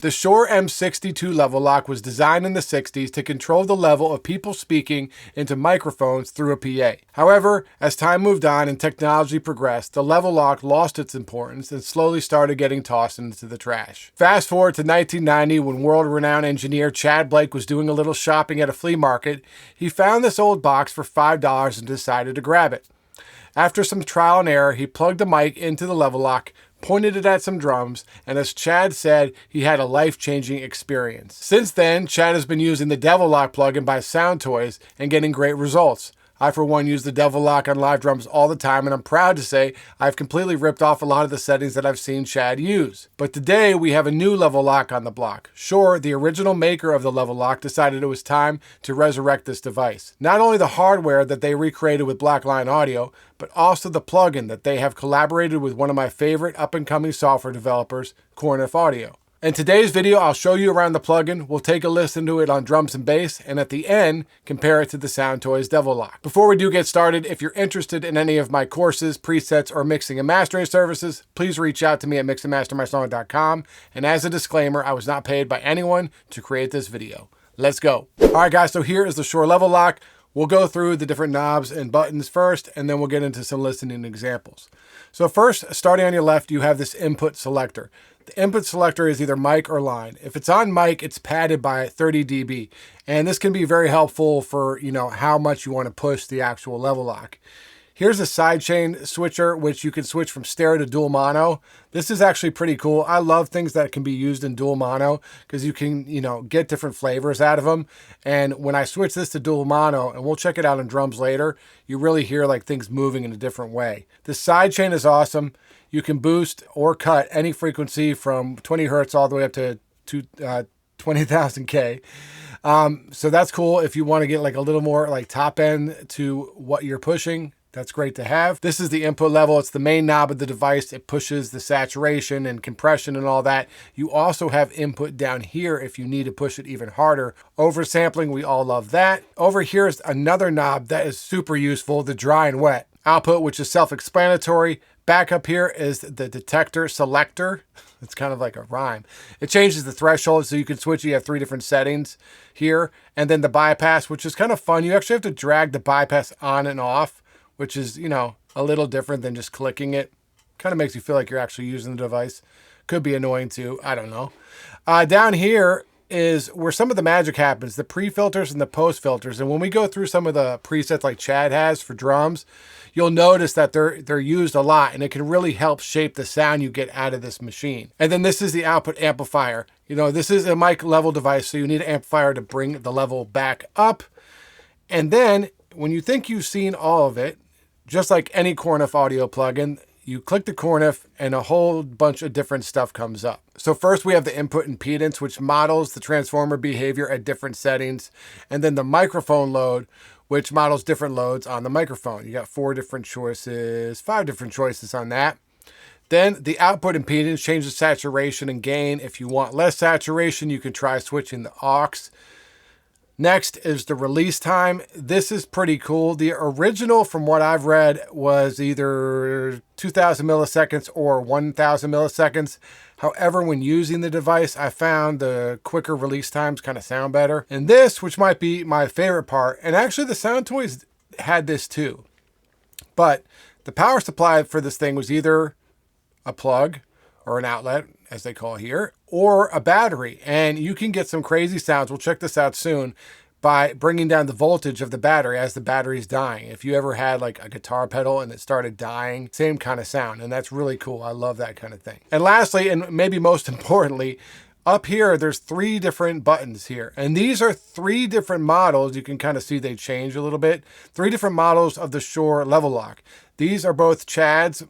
The Shure M62 Level-Loc was designed in the 60s to control the level of people speaking into microphones through a PA. However, as time moved on and technology progressed, the Level-Loc lost its importance and slowly started getting tossed into the trash. Fast forward to 1990 when world-renowned engineer Chad Blake was doing a little shopping at a flea market. He found this old box for $5 and decided to grab it. After some trial and error, he plugged a mic into the Level-Loc, pointed it at some drums, and as Chad said, he had a life-changing experience. Since then, Chad has been using the Devil-Loc plugin by Soundtoys and getting great results. I, for one, use the Devil-Loc on live drums all the time, and I'm proud to say I've completely ripped off a lot of the settings that I've seen Chad use. But today, we have a new Level-Loc on the block. Shure, the original maker of the Level-Loc, decided it was time to resurrect this device. Not only the hardware that they recreated with Blackline Audio, but also the plugin that they have collaborated with one of my favorite up-and-coming software developers, Korneff Audio. In today's video, I'll show you around the plugin, we'll take a listen to it on drums and bass, and at the end, compare it to the Soundtoys Devil-Loc. Before we do get started, if you're interested in any of my courses, presets, or mixing and mastering services, please reach out to me at mixandmastermysong.com. And as a disclaimer, I was not paid by anyone to create this video. Let's go. All right, guys, so here is the Shure Level-Loc. We'll go through the different knobs and buttons first, and then we'll get into some listening examples. So first, starting on your left, you have this input selector. The input selector is either mic or line. If it's on mic, it's padded by 30 dB. And this can be very helpful for, how much you want to push the actual Level-Loc. Here's a sidechain switcher, which you can switch from stereo to dual mono. This is actually pretty cool. I love things that can be used in dual mono because you can, get different flavors out of them. And when I switch this to dual mono, and we'll check it out on drums later, you really hear like things moving in a different way. The sidechain is awesome. You can boost or cut any frequency from 20 hertz all the way up to 20,000 K. So that's cool if you want to get like a little more like top end to what you're pushing. That's great to have. This is the input level. It's the main knob of the device. It pushes the saturation and compression and all that. You also have input down here if you need to push it even harder. Oversampling, we all love that. Over here is another knob that is super useful, the dry and wet. Output, which is self-explanatory. Back up here is the detector selector. It's kind of like a rhyme. It changes the threshold so you can switch. You have 3 different settings here. And then the bypass, which is kind of fun. You actually have to drag the bypass on and off, which is, a little different than just clicking it. Kind of makes you feel like you're actually using the device. Could be annoying too. I don't know. Down here is where some of the magic happens, the pre-filters and the post-filters. And when we go through some of the presets like Chad has for drums, you'll notice that they're used a lot, and it can really help shape the sound you get out of this machine. And then this is the output amplifier. This is a mic level device, so you need an amplifier to bring the level back up. And then when you think you've seen all of it, just like any Korneff audio plugin, you click the Korneff and a whole bunch of different stuff comes up. So first we have the input impedance, which models the transformer behavior at different settings. And then the microphone load, which models different loads on the microphone. You got 4 different choices, 5 different choices on that. Then the output impedance changes saturation and gain. If you want less saturation, you can try switching the aux. Next is the release time. This is pretty cool. The original, from what I've read, was either 2,000 milliseconds or 1,000 milliseconds. However, when using the device, I found the quicker release times kind of sound better. And this, which might be my favorite part, and actually the Soundtoys had this too, but the power supply for this thing was either a plug or an outlet, as they call here, or a battery. And you can get some crazy sounds. We'll check this out soon by bringing down the voltage of the battery as the battery's dying. If you ever had like a guitar pedal and it started dying, same kind of sound. And that's really cool. I love that kind of thing. And lastly, and maybe most importantly, up here, there's 3 different buttons here. And these are 3 different models. You can kind of see they change a little bit. 3 different models of the Shure Level-Loc. These are both Chad's.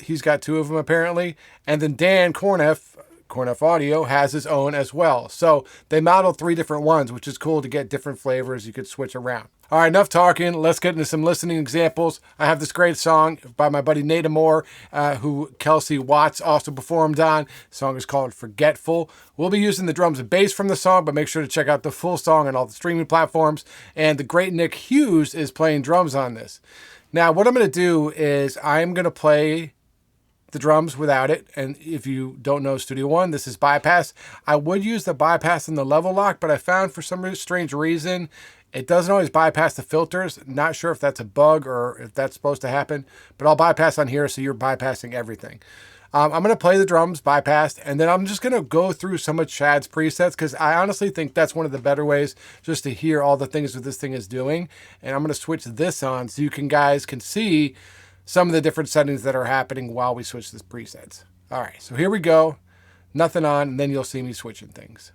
He's got 2 of them apparently. And then Dan Korneff Audio has his own as well. So they modeled 3 different ones, which is cool to get different flavors you could switch around. All right, enough talking. Let's get into some listening examples. I have this great song by my buddy Nate Moore, who Kelsey Watts also performed on. The song is called Forgetful. We'll be using the drums and bass from the song, but make sure to check out the full song on all the streaming platforms. And the great Nick Hughes is playing drums on this. Now, what I'm going to do is I'm going to play the drums without it. And if you don't know Studio One, this is bypass. I would use the bypass in the Level-Loc, but I found for some strange reason, it doesn't always bypass the filters. Not sure if that's a bug or if that's supposed to happen, but I'll bypass on here so you're bypassing everything. I'm going to play the drums bypassed, and then I'm just going to go through some of Chad's presets because I honestly think that's one of the better ways just to hear all the things that this thing is doing. And I'm going to switch this on so you guys can see some of the different settings that are happening while we switch this presets. All right, so here we go. Nothing on, and then you'll see me switching things.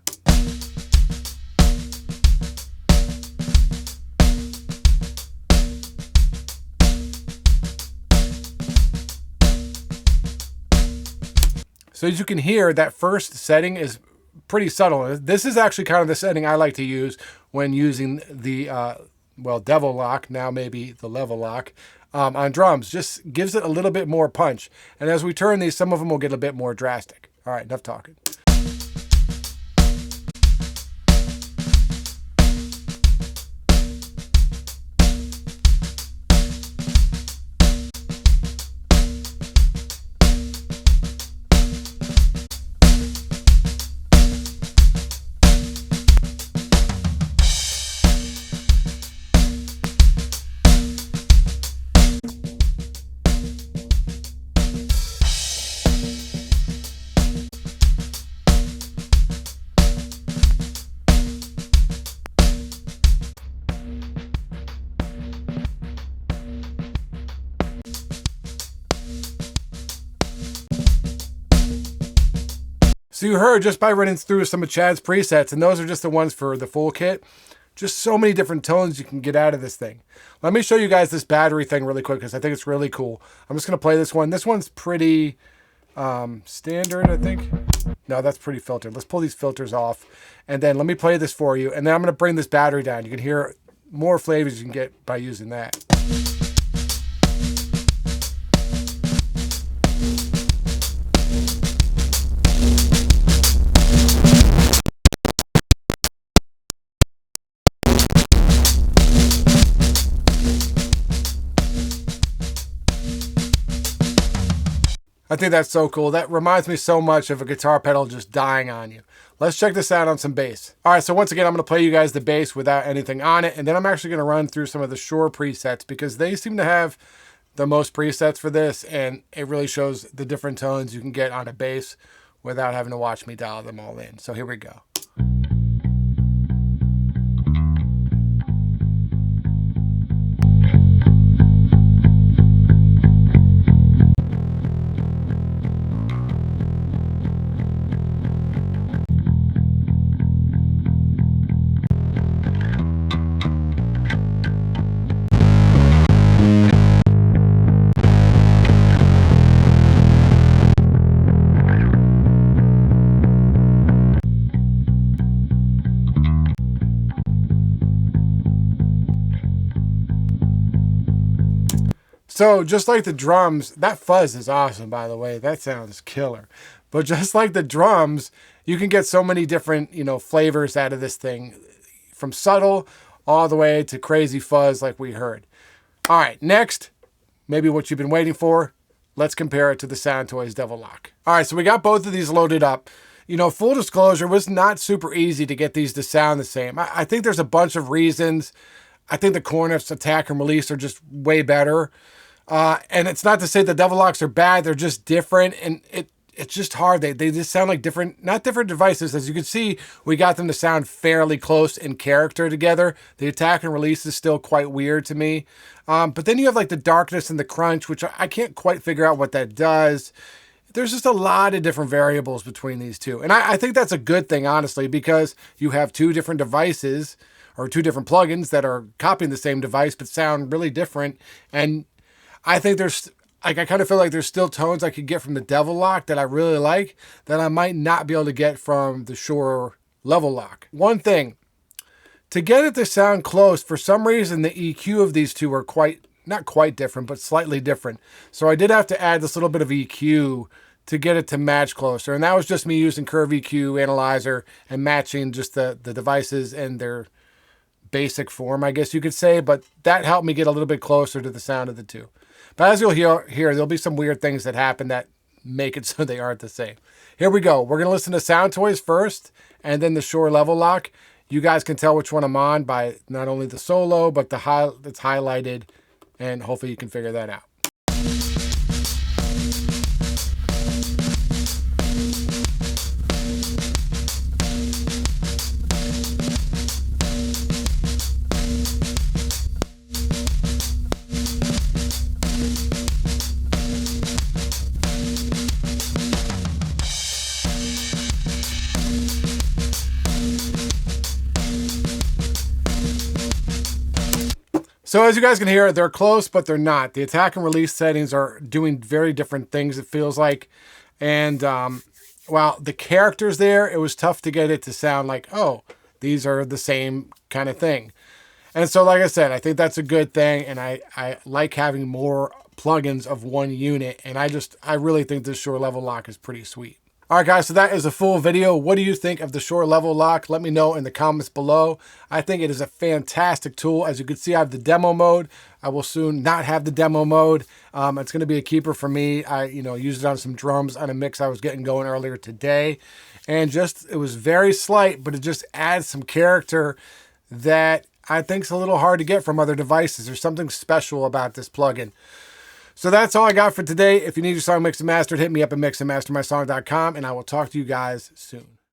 So as you can hear, that first setting is pretty subtle. This is actually kind of the setting I like to use when using the, Devil-Loc, now maybe the Level-Loc, on drums. Just gives it a little bit more punch. And as we turn these, some of them will get a bit more drastic. All right, enough talking. So you heard just by running through some of Chad's presets, and those are just the ones for the full kit. Just so many different tones you can get out of this thing. Let me show you guys this battery thing really quick because I think it's really cool. I'm just going to play this one. This one's pretty standard, I think. No, that's pretty filtered. Let's pull these filters off. And then let me play this for you. And then I'm going to bring this battery down. You can hear more flavors you can get by using that. I think that's so cool. That reminds me so much of a guitar pedal just dying on you. Let's check this out on some bass. All right, so once again, I'm going to play you guys the bass without anything on it, and then I'm actually going to run through some of the Shure presets because they seem to have the most presets for this, and it really shows the different tones you can get on a bass without having to watch me dial them all in. So here we go. So just like the drums, that fuzz is awesome, by the way. That sounds killer. But just like the drums, you can get so many different, flavors out of this thing, from subtle all the way to crazy fuzz like we heard. All right, next, maybe what you've been waiting for. Let's compare it to the Soundtoys Devil-Loc. All right, so we got both of these loaded up. Full disclosure, it was not super easy to get these to sound the same. I think there's a bunch of reasons. I think the Korneff's attack and release are just way better. And it's not to say the Devil-Locs are bad. They're just different. And it's just hard. They just sound like not different devices. As you can see, we got them to sound fairly close in character together. The attack and release is still quite weird to me. But then you have like the darkness and the crunch, which I can't quite figure out what that does. There's just a lot of different variables between these two. And I think that's a good thing, honestly, because you have two different devices or two different plugins that are copying the same device but sound really different. And I think I kind of feel like there's still tones I could get from the Devil-Loc that I really like that I might not be able to get from the Shure Level-Loc. One thing, to get it to sound close, for some reason the EQ of these two are not quite different, but slightly different. So I did have to add this little bit of EQ to get it to match closer. And that was just me using Curve EQ Analyzer and matching just the devices and their basic form, I guess you could say. But that helped me get a little bit closer to the sound of the two. But as you'll hear, there'll be some weird things that happen that make it so they aren't the same. Here we go. We're going to listen to Soundtoys first and then the Shure Level-Loc. You guys can tell which one I'm on by not only the solo, but that's highlighted, and hopefully you can figure that out. So as you guys can hear, they're close, but they're not. The attack and release settings are doing very different things, it feels like. And while the characters there, it was tough to get it to sound like, oh, these are the same kind of thing. And so, like I said, I think that's a good thing. And I like having more plugins of one unit. And I really think this Shure Level-Loc is pretty sweet. All right, guys, so that is a full video. What do you think of the Shure Level-Loc? Let me know in the comments below. I think it is a fantastic tool. As you can see, I have the demo mode. I will soon not have the demo mode. It's going to be a keeper for me. I used it on some drums on a mix I was getting going earlier today. And it was very slight, but it just adds some character that I think is a little hard to get from other devices. There's something special about this plugin. So that's all I got for today. If you need your song mixed and mastered, hit me up at mixandmastermysong.com, and I will talk to you guys soon.